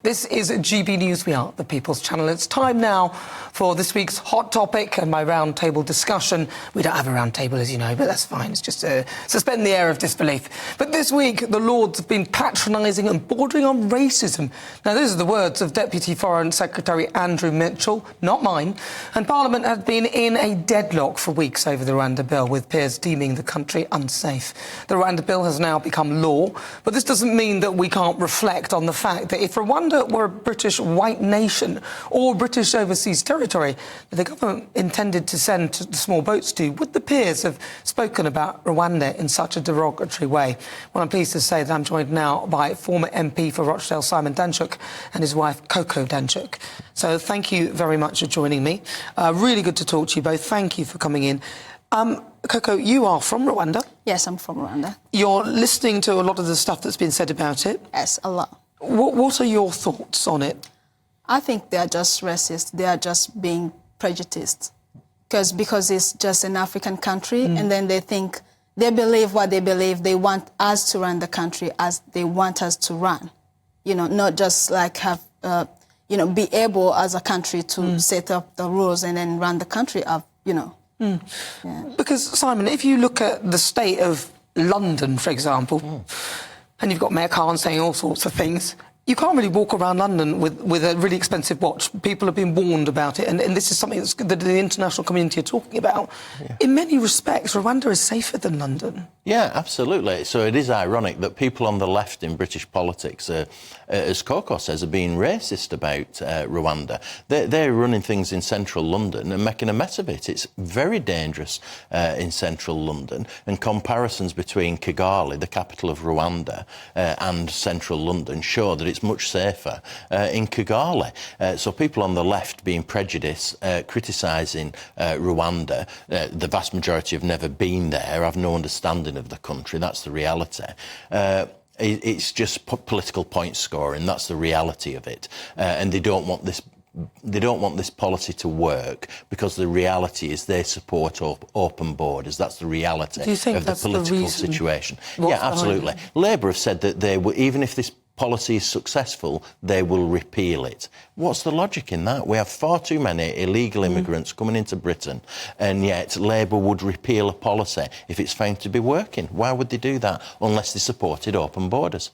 This is GB News. We are the People's Channel. It's time now for this week's hot topic and my round-table discussion. We don't have a round-table, as you know, but that's fine. It's just to suspend the air of disbelief. But this week, the Lords have been patronising and bordering on racism. Now, those are the words of Deputy Foreign Secretary Andrew Mitchell, not mine. And Parliament had been in a deadlock for weeks over the Rwanda Bill, with peers deeming the country unsafe. The Rwanda Bill has now become law, but this doesn't mean that we can't reflect on the fact that if Rwanda were a British white nation or British overseas territory that the government intended to send small boats to, would the peers have spoken about Rwanda in such a derogatory way? Well, I'm pleased to say that I'm joined now by former MP for Rochdale, Simon Danczuk, and his wife, Coco Danczuk. So thank you very much for joining me. Really good to talk to you both. Thank you for coming in. Coco, you are from Rwanda? Yes, I'm from Rwanda. You're listening to a lot of the stuff that's been said about it? Yes, a lot. What are your thoughts on it? I think they are just racist. They are just being prejudiced. Because it's just an African country, and then they believe what they believe. They want us to run the country as they want us to run. You know, not just like have, be able as a country to set up the rules and then run the country up, Yeah. Because, Simon, if you look at the state of London, for example, and you've got Mayor Khan saying all sorts of things, you can't really walk around London with a really expensive watch. People have been warned about it, and this is something that the international community are talking about. Yeah. In many respects, Rwanda is safer than London. Yeah, absolutely. So it is ironic that people on the left in British politics, as Coco says, are being racist about Rwanda. They're running things in central London and making a mess of it. It's very dangerous in central London, and comparisons between Kagali, the capital of Rwanda, and central London show that it's much safer in Kagali. So people on the left being prejudiced, criticising Rwanda, the vast majority have never been there, have no understanding of the country. That's the reality. It's just political point scoring. That's the reality of it, and they don't want this. They don't want this policy to work because the reality is they support open borders. That's the reality of the political situation. Yeah, absolutely. Labour have said that they will, even if this policy is successful, they will repeal it. What's the logic in that? We have far too many illegal immigrants coming into Britain, and yet Labour would repeal a policy if it's found to be working. Why would they do that unless they supported open borders?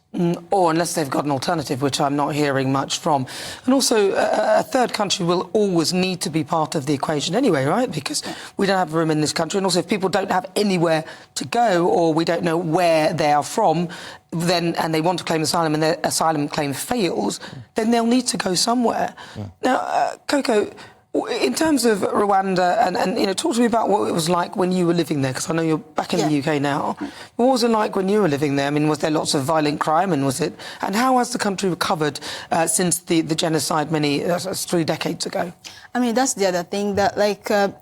Or unless they've got an alternative, which I'm not hearing much from. And also, a third country will always need to be part of the equation anyway, right? Because we don't have room in this country. And also, if people don't have anywhere to go, or we don't know where they are from, and they want to claim asylum and their asylum claim fails, then they'll need to go somewhere. Now, Coco, in terms of Rwanda, and talk to me about what it was like when you were living there, because I know you're back in the UK now. What was it like when you were living there? I mean, was there lots of violent crime, and how has the country recovered since the genocide 3 decades ago? I mean, that's the other thing, that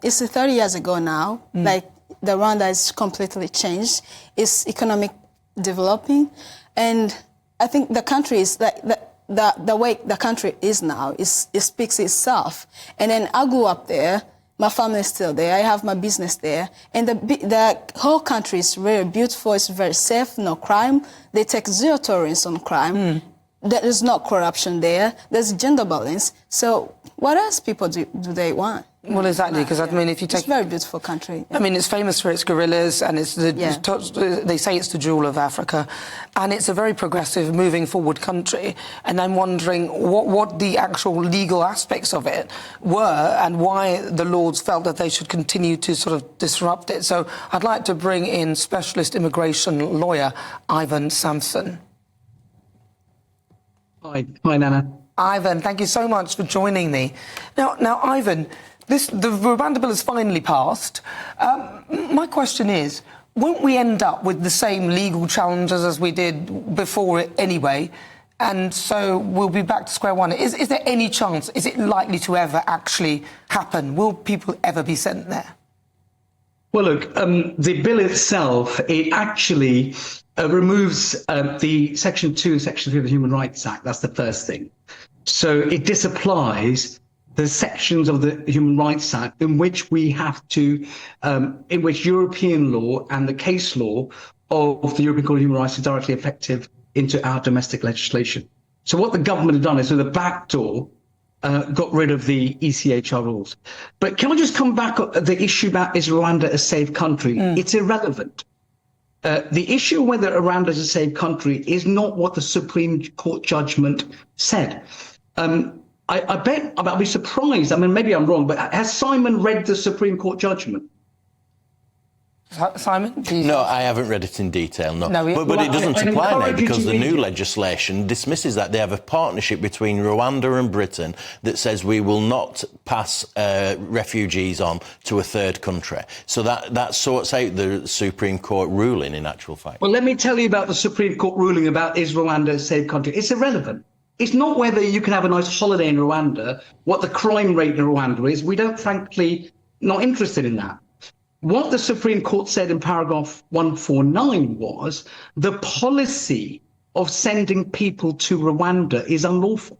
it's 30 years ago now. The Rwanda has completely changed. It's economic developing, and I think the country is the way the country is now it speaks itself. And then I grew up there, my family is still there, I have my business there, and the whole country is very beautiful, it's very safe, no crime, they take zero tolerance on crime. There is no corruption there, there's gender balance, so what else people do they want? Well, exactly, because I mean, if you take... It's a very beautiful country. I mean, it's famous for its gorillas, and it's they say it's the jewel of Africa, and it's a very progressive, moving forward country. And I'm wondering what the actual legal aspects of it were, and why the Lords felt that they should continue to sort of disrupt it. So I'd like to bring in specialist immigration lawyer Ivan Samson. Hi, Nana. Ivan, thank you so much for joining me. Now, Ivan, the Rwanda Bill has finally passed. My question is, won't we end up with the same legal challenges as we did before it anyway? And so we'll be back to square one. Is there any chance, is it likely to ever actually happen? Will people ever be sent there? Well, look, the bill itself, it actually removes the Section 2 and Section 3 of the Human Rights Act. That's the first thing. So it disapplies the sections of the Human Rights Act in which we have to, in which European law and the case law of the European Court of Human Rights is directly effective into our domestic legislation. So what the government had done is, with a backdoor, got rid of the ECHR rules. But can I just come back on the issue about is Rwanda a safe country? It's irrelevant. The issue of whether Rwanda is a safe country is not what the Supreme Court judgment said. I bet I'll be surprised. I mean, maybe I'm wrong, but has Simon read the Supreme Court judgment? Simon? No, I haven't read it in detail, no. But it doesn't apply now because the new legislation dismisses that. They have a partnership between Rwanda and Britain that says we will not pass refugees on to a third country. So that sorts out the Supreme Court ruling, in actual fact. Well, let me tell you about the Supreme Court ruling about is Rwanda a safe country. It's irrelevant. It's not whether you can have a nice holiday in Rwanda, what the crime rate in Rwanda is. We don't, frankly, not interested in that. What the Supreme Court said in paragraph 149 was the policy of sending people to Rwanda is unlawful.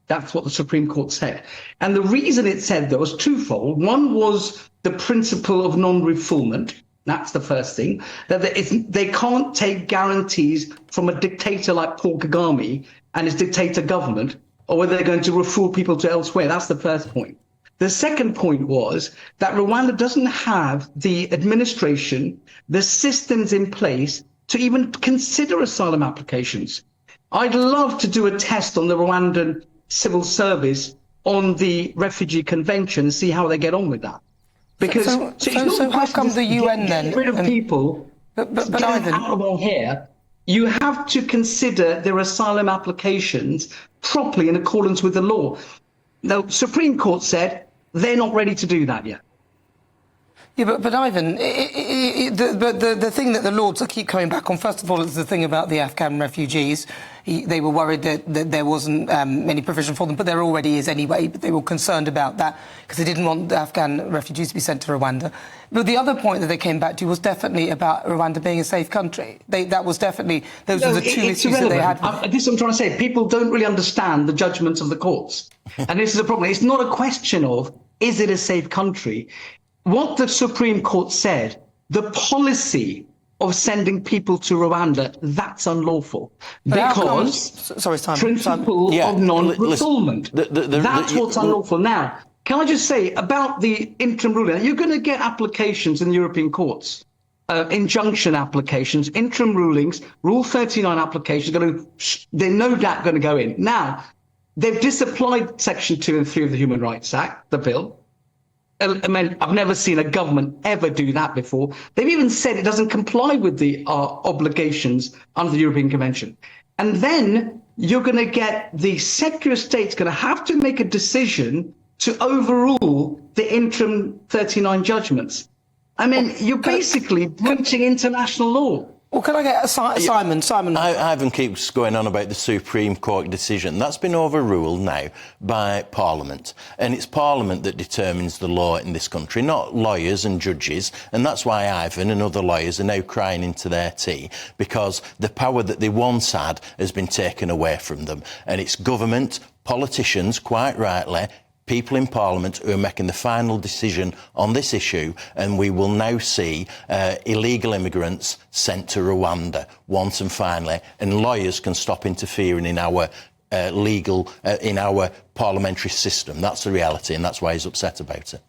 That's what the Supreme Court said. And the reason it said that was twofold. One was the principle of non-refoulement. That's the first thing. That they can't take guarantees from a dictator like Paul Kagame and his dictator government, or whether they're going to refoul people to elsewhere. That's the first point. The second point was that Rwanda doesn't have the administration, the systems in place to even consider asylum applications. I'd love to do a test on the Rwandan civil service on the refugee convention and see how they get on with that. Because so how come the UN then get rid of people, but Ivan, out of our hair? You have to consider their asylum applications properly in accordance with the law. The Supreme Court said they're not ready to do that yet. Yeah, but Ivan, the thing that the Lords keep coming back on, first of all, is the thing about the Afghan refugees. They were worried that there wasn't any provision for them, but there already is anyway. But they were concerned about that because they didn't want the Afghan refugees to be sent to Rwanda. But the other point that they came back to was definitely about Rwanda being a safe country. That was definitely, those were the two issues that they had. This is what I'm trying to say. People don't really understand the judgments of the courts. And this is a problem. It's not a question of, is it a safe country? What the Supreme Court said, the policy of sending people to Rwanda, that's unlawful. Because principle of non-refoulement. That's what's unlawful. Now, can I just say about the interim ruling, you're going to get applications in the European courts, injunction applications, interim rulings, Rule 39 applications, they're no doubt going to go in. Now, they've disapplied Section 2 and 3 of the Human Rights Act, the bill. I mean, I've never seen a government ever do that before. They've even said it doesn't comply with the obligations under the European Convention. And then you're going to get the Secretary of State's going to have to make a decision to overrule the interim 39 judgments. I mean, you're basically breaching international law. Well, can I get Simon? Ivan keeps going on about the Supreme Court decision. That's been overruled now by Parliament. And it's Parliament that determines the law in this country, not lawyers and judges. And that's why Ivan and other lawyers are now crying into their tea, because the power that they once had has been taken away from them. And it's government, politicians, quite rightly, people in Parliament who are making the final decision on this issue, and we will now see illegal immigrants sent to Rwanda once and finally, and lawyers can stop interfering in our in our parliamentary system. That's the reality, and that's why he's upset about it.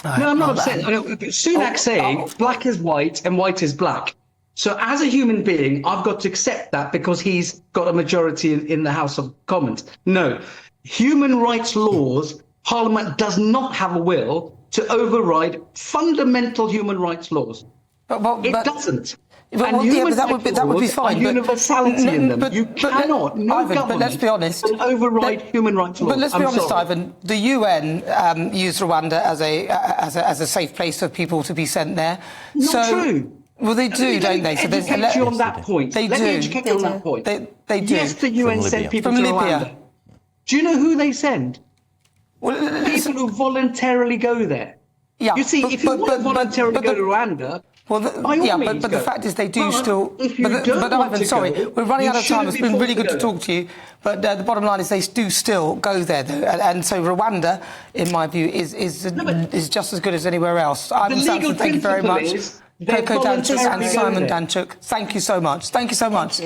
No, I'm not upset. Sunak saying black is white and white is black. So as a human being, I've got to accept that because he's got a majority in the House of Commons. No, human rights laws, Parliament does not have a will to override fundamental human rights laws. It doesn't. That would be fine. Universality in them. You cannot. No government. But let's be honest. Can override human rights laws. But let's be honest, Ivan. The UN used Rwanda as a safe place for people to be sent there. Not true. Well, they do, don't they? So let me educate you on that point. They do. Let me educate you on that point. They do. Yes, the UN sent people to Rwanda. Do you know who they send? Well, people who voluntarily go there. Yeah. You see, if you want to voluntarily go to Rwanda, but the fact is they do still. But Ivan, sorry, we're running out of time. It's been really good to talk to you. But the bottom line is they do still go there, though. And so Rwanda, in my view, is just as good as anywhere else. Ivan Sampson, thank you very much. Coco Danczuk and Simon Danczuk, thank you so much. Thank you so much.